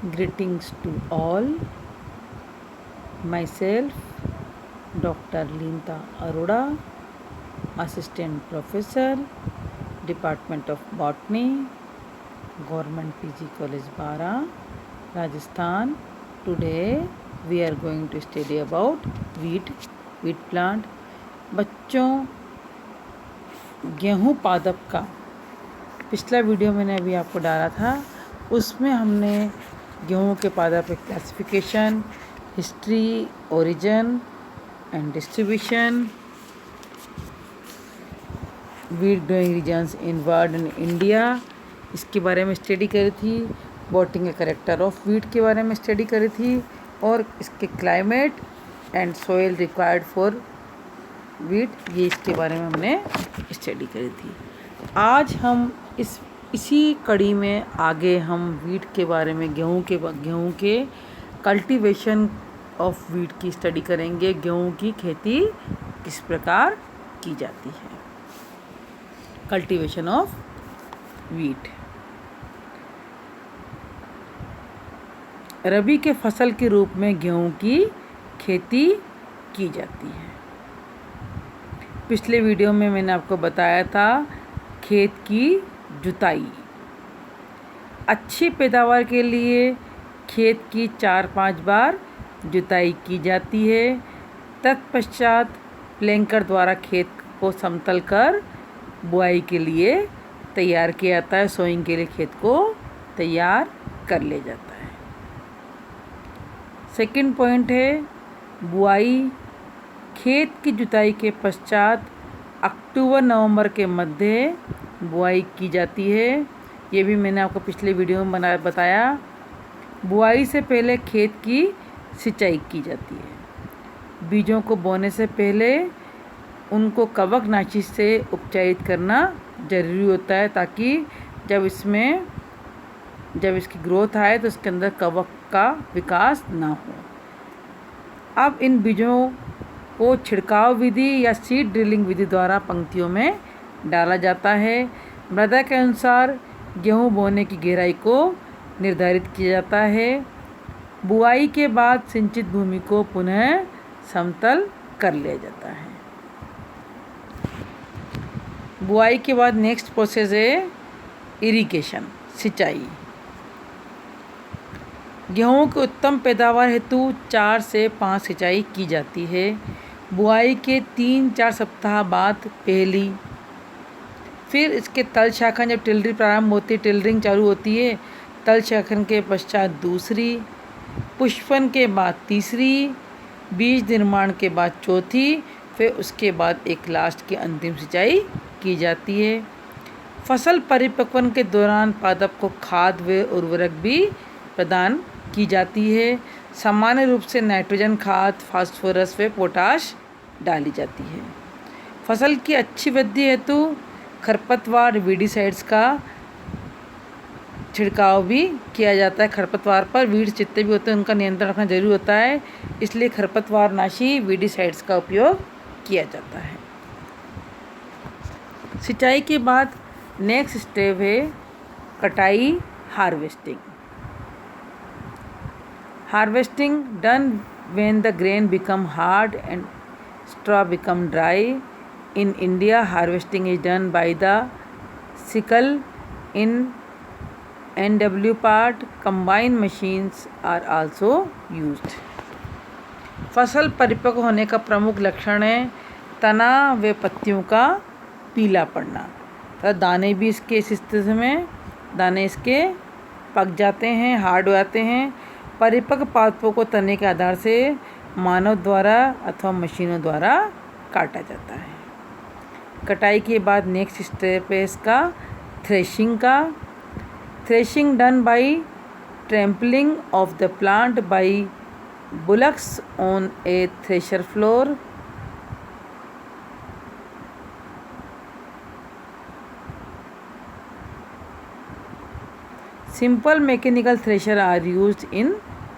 Greetings to all. Myself, Dr. Linta Arora, Assistant Professor, Department of Botany, Government PG College Bara, Rajasthan. Today we are going to study about wheat plant. बच्चों, गेहूँ पादप का पिछला video मैंने अभी आपको डाला था, उसमें हमने गेहूँ के पादप के classification, history, origin and distribution, wheat growing regions in world and India, इसके बारे में स्टडी करी थी। बॉटनी के करेक्टर ऑफ वीट के बारे में स्टडी करी थी और इसके climate and soil required for wheat, ये इसके बारे में हमने स्टडी करी थी। आज हम इसी कड़ी में आगे हम वीट के बारे में, गेहूं के कल्टीवेशन ऑफ वीट की स्टडी करेंगे। गेहूं की खेती किस प्रकार की जाती है, कल्टीवेशन ऑफ वीट। रबी के फसल के रूप में गेहूं की खेती की जाती है। पिछले वीडियो में मैंने आपको बताया था खेत की जुताई। अच्छी पैदावार के लिए खेत की 4-5 बार जुताई की जाती है। तत्पश्चात प्लैंकर द्वारा खेत को समतल कर बुआई के लिए तैयार किया जाता है। सोइंग के लिए खेत को तैयार कर लिया जाता है। सेकंड पॉइंट है बुआई। खेत की जुताई के पश्चात अक्टूबर-नवंबर के मध्य बुआई की जाती है। ये भी मैंने आपको पिछले वीडियो में बताया। बुआई से पहले खेत की सिंचाई की जाती है। बीजों को बोने से पहले उनको कवकनाशी से उपचारित करना ज़रूरी होता है, ताकि जब इसकी ग्रोथ आए तो इसके अंदर कवक का विकास ना हो। अब इन बीजों को छिड़काव विधि या सीड ड्रिलिंग विधि द्वारा पंक्तियों में डाला जाता है। मृदा के अनुसार गेहूं बोने की गहराई को निर्धारित किया जाता है। बुआई के बाद सिंचित भूमि को पुनः समतल कर लिया जाता है। बुआई के बाद नेक्स्ट प्रोसेस है इरिगेशन, सिंचाई। गेहूं की उत्तम पैदावार हेतु 4 से 5 सिंचाई की जाती है। बुआई के 3-4 सप्ताह बाद पहली, फिर इसके तल शाखन, जब टिलरी प्रारंभ होती है, टिलरिंग चालू होती है, तल शाखन के पश्चात दूसरी, पुष्पन के बाद तीसरी, बीज निर्माण के बाद चौथी, फिर उसके बाद एक लास्ट की अंतिम सिंचाई की जाती है। फसल परिपक्वन के दौरान पादप को खाद व उर्वरक भी प्रदान की जाती है। सामान्य रूप से नाइट्रोजन खाद, फास्फोरस व पोटाश डाली जाती है। फसल की अच्छी वृद्धि हेतु खरपतवार वीडिसाइड्स का छिड़काव भी किया जाता है। खरपतवार पर वीड्स जितने भी होते हैं उनका नियंत्रण रखना जरूरी होता है, इसलिए खरपतवार नाशी वीडिसाइड्स का उपयोग किया जाता है। सिंचाई के बाद नेक्स्ट स्टेप है कटाई, harvesting. Harvesting done when the grain become hard and straw become dry. In India, harvesting is done by the sickle. In NW part, combined machines are also used. फसल परिपक्व होने का प्रमुख लक्षण है तना व पत्तियों का पीला पड़ना। तो दाने भी इसके इस स्थिति में दाने इसके पक जाते हैं, हार्ड हो जाते हैं। परिपक्व पादपों को तने के आधार से मानव द्वारा अथवा मशीनों द्वारा काटा जाता है। कटाई के बाद नेक्स्ट स्टेप है इसका थ्रेशिंग का। Threshing done by trampling of the plant by bullocks on a thresher floor. Simple mechanical thresher are used in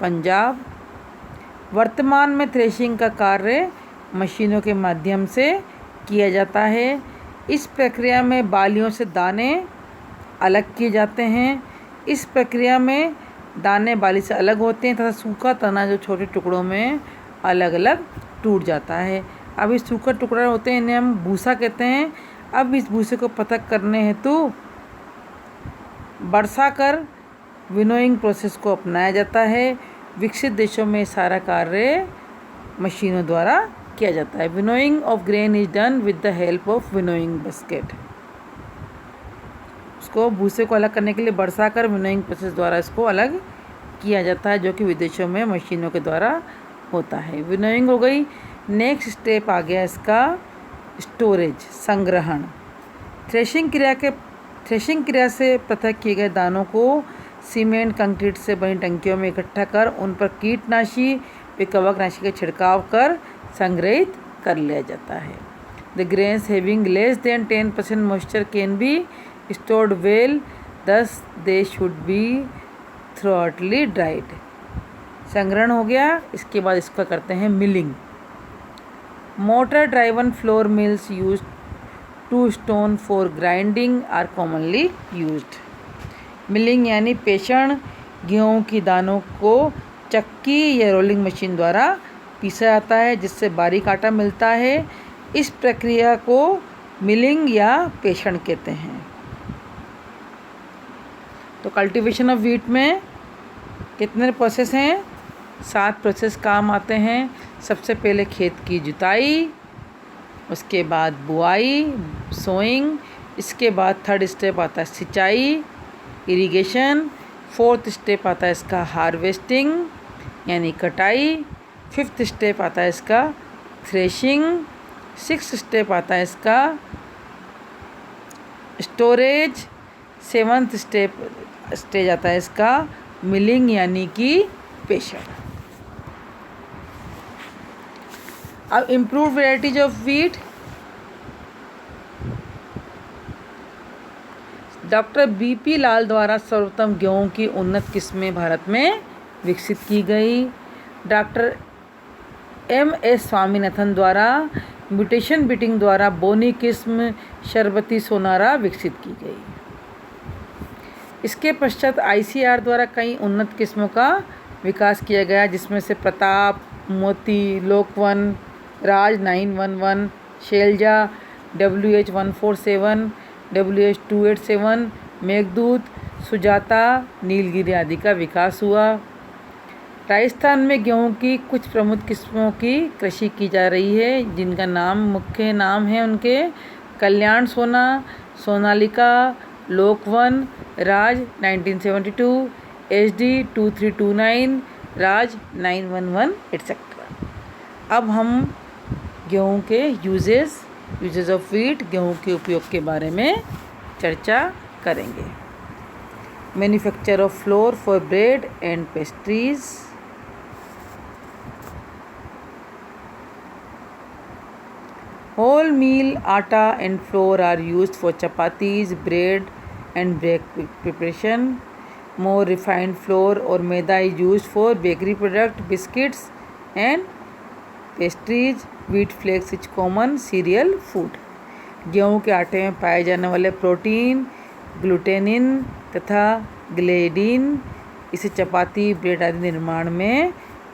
Punjab. वर्तमान में थ्रेशिंग का कार्य मशीनों के माध्यम से किया जाता है। इस प्रक्रिया में बालियों से दाने अलग किए जाते हैं। इस प्रक्रिया में दाने बाली से अलग होते हैं तथा सूखा तना जो छोटे टुकड़ों में अलग अलग टूट जाता है। अब इस सूखा टुकड़ा होते हैं, इन्हें हम भूसा कहते हैं। अब इस भूसे को पृथक करने हेतु बरसा कर विनोइंग प्रोसेस को अपनाया जाता है। विकसित देशों में सारा कार्य मशीनों द्वारा किया जाता है। Winnowing of grain is done with the help of winnowing basket. उसको भूसे को अलग करने के लिए बरसा कर विनोइंग प्रोसेस द्वारा इसको अलग किया जाता है, जो कि विदेशों में मशीनों के द्वारा होता है। विनोइंग हो गई। नेक्स्ट स्टेप आ गया इसका स्टोरेज, संग्रहण। थ्रेशिंग क्रिया से पृथक किए गए दानों को सीमेंट कंक्रीट से बनी टंकियों में इकट्ठा कर उन पर कीटनाशी व कवकनाशी का छिड़काव कर संग्रहित कर लिया जाता है। The grains having less than 10% moisture can be stored well, thus they should be thoroughly dried। संग्रहण हो गया। इसके बाद इसका करते हैं milling. Motor driven flour mills use to stone for grinding are commonly used. Milling यानी पेषण। गेहूँ की दानों को चक्की या रोलिंग मशीन द्वारा पीसा जाता है, जिससे बारीक आटा मिलता है। इस प्रक्रिया को मिलिंग या पेषण कहते हैं। तो कल्टीवेशन ऑफ व्हीट में कितने प्रोसेस हैं? 7 प्रोसेस काम आते हैं। सबसे पहले खेत की जुताई, उसके बाद बुआई, सोइंग, इसके बाद थर्ड स्टेप आता है सिंचाई, इरिगेशन, फोर्थ स्टेप आता है इसका हार्वेस्टिंग यानी कटाई, फिफ्थ स्टेप आता है इसका थ्रेशिंग, सिक्स्थ स्टेप आता है इसका स्टोरेज, सेवन्थ स्टेज आता है इसका मिलिंग यानी कि पेषण। अब improve varieties of wheat. Doctor BP Lal द्वारा सर्वोत्तम गेहूं की उन्नत किस्में भारत में विकसित की गई। Doctor MS. स्वामीनाथन द्वारा म्यूटेशन बीटिंग द्वारा बोनी किस्म शरबती सोनारा विकसित की गई। इसके पश्चात ICAR द्वारा कई उन्नत किस्मों का विकास किया गया, जिसमें से प्रताप, मोती, लोकवन, राज 911, शैलजा, WH147, WH287, मेघदूत, सुजाता, नीलगिरी आदि का विकास हुआ। राजस्थान में गेहूं की कुछ प्रमुख किस्मों की कृषि की जा रही है, जिनका मुख्य नाम है उनके कल्याण सोना, सोनालिका, लोकवन, राज 1972, HD 2329, राज 911 एटसेट्रा। अब हम गेहूं के यूजेस ऑफ व्हीट, गेहूं के उपयोग के बारे में चर्चा करेंगे। Manufacture of flour for bread and pastries. Whole meal atta and flour are used for chapatis, bread and bread preparation. More refined flour or maida is used for bakery product, biscuits and pastries. Wheat flakes is common cereal food. गेहूं के आटे में पाए जाने वाले protein glutenin तथा ग्लेडिन इसे चपाती, bread आदि निर्माण में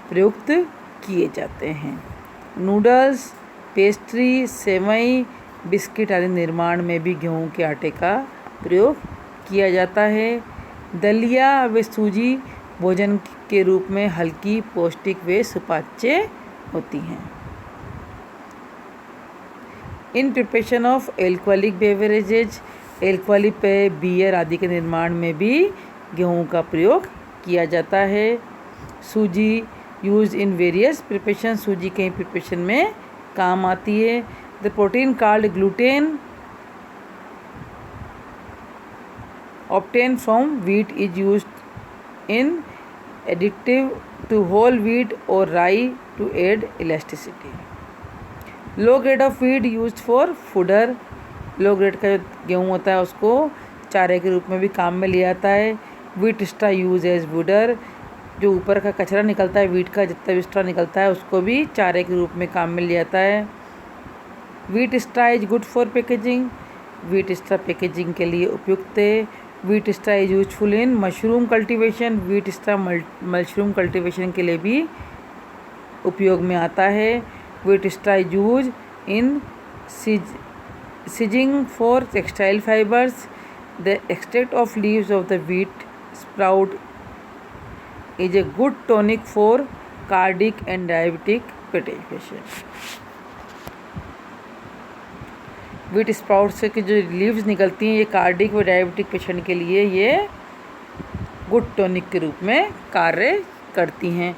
प्रयुक्त किए जाते हैं। नूडल्स, पेस्ट्री, सेवई, बिस्किट आदि निर्माण में भी गेहूं के आटे का प्रयोग किया जाता है। दलिया व सूजी भोजन के रूप में हल्की, पौष्टिक व सुपाच्य होती हैं। In preparation of alcoholic beverages, alcoholic पेय, बियर आदि के निर्माण में भी गेहूं का प्रयोग किया जाता है। सूजी यूज इन वेरियस प्रिपरेशन, सूजी कई प्रिपरेशन में काम आती है। The protein called gluten obtained from wheat is used in additive to whole wheat or rye to add elasticity. Low grade of wheat used for fodder, low grade का जो गेहूँ होता है उसको चारे के रूप में भी काम में लिया जाता है। व्हीट स्ट्रा यूज एज वुडर, जो ऊपर का कचरा निकलता है व्हीट का, जितना भी स्ट्रा निकलता है उसको भी चारे के रूप में काम में लिया जाता है। Wheat straw is good for packaging, wheat straw packaging के लिए उपयुक्त है। Wheat straw is useful in mushroom cultivation, wheat straw mushroom cultivation के लिए भी उपयोग में आता है। Wheat straw is use in sizing for textile fibres, the extract of leaves of the wheat sprout is a good tonic for cardiac and diabetic patient. Wheat sprout से की जो लीव्स निकलती हैं ये कार्डिक व डायबिटिक पेशेंट के लिए ये गुड टॉनिक के रूप में कार्य करती हैं।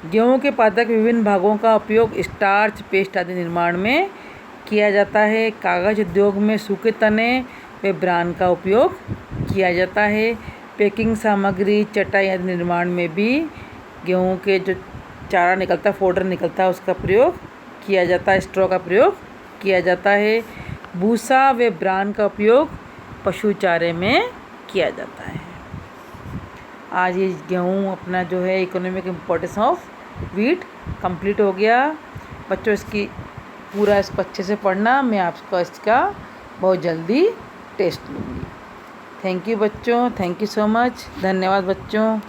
गेहूं के पादप के विभिन्न भागों का उपयोग स्टार्च, पेस्ट आदि निर्माण में किया जाता है। कागज़ उद्योग में सूखे तने व ब्रान का उपयोग किया जाता है। पैकिंग सामग्री, चटाई आदि निर्माण में भी गेहूं के जो चारा निकलता है, फोडर निकलता है, उसका प्रयोग किया जाता है, स्ट्रॉ का प्रयोग किया जाता है। भूसा व ब्रान का उपयोग पशु चारे में किया जाता है। आज ये गेहूँ अपना जो है economic importance of wheat complete हो गया। बच्चों इसकी पूरा इसको अच्छे से पढ़ना, मैं आपको इसका बहुत जल्दी टेस्ट लूँगी। थैंक यू बच्चों, थैंक यू सो मच, धन्यवाद बच्चों।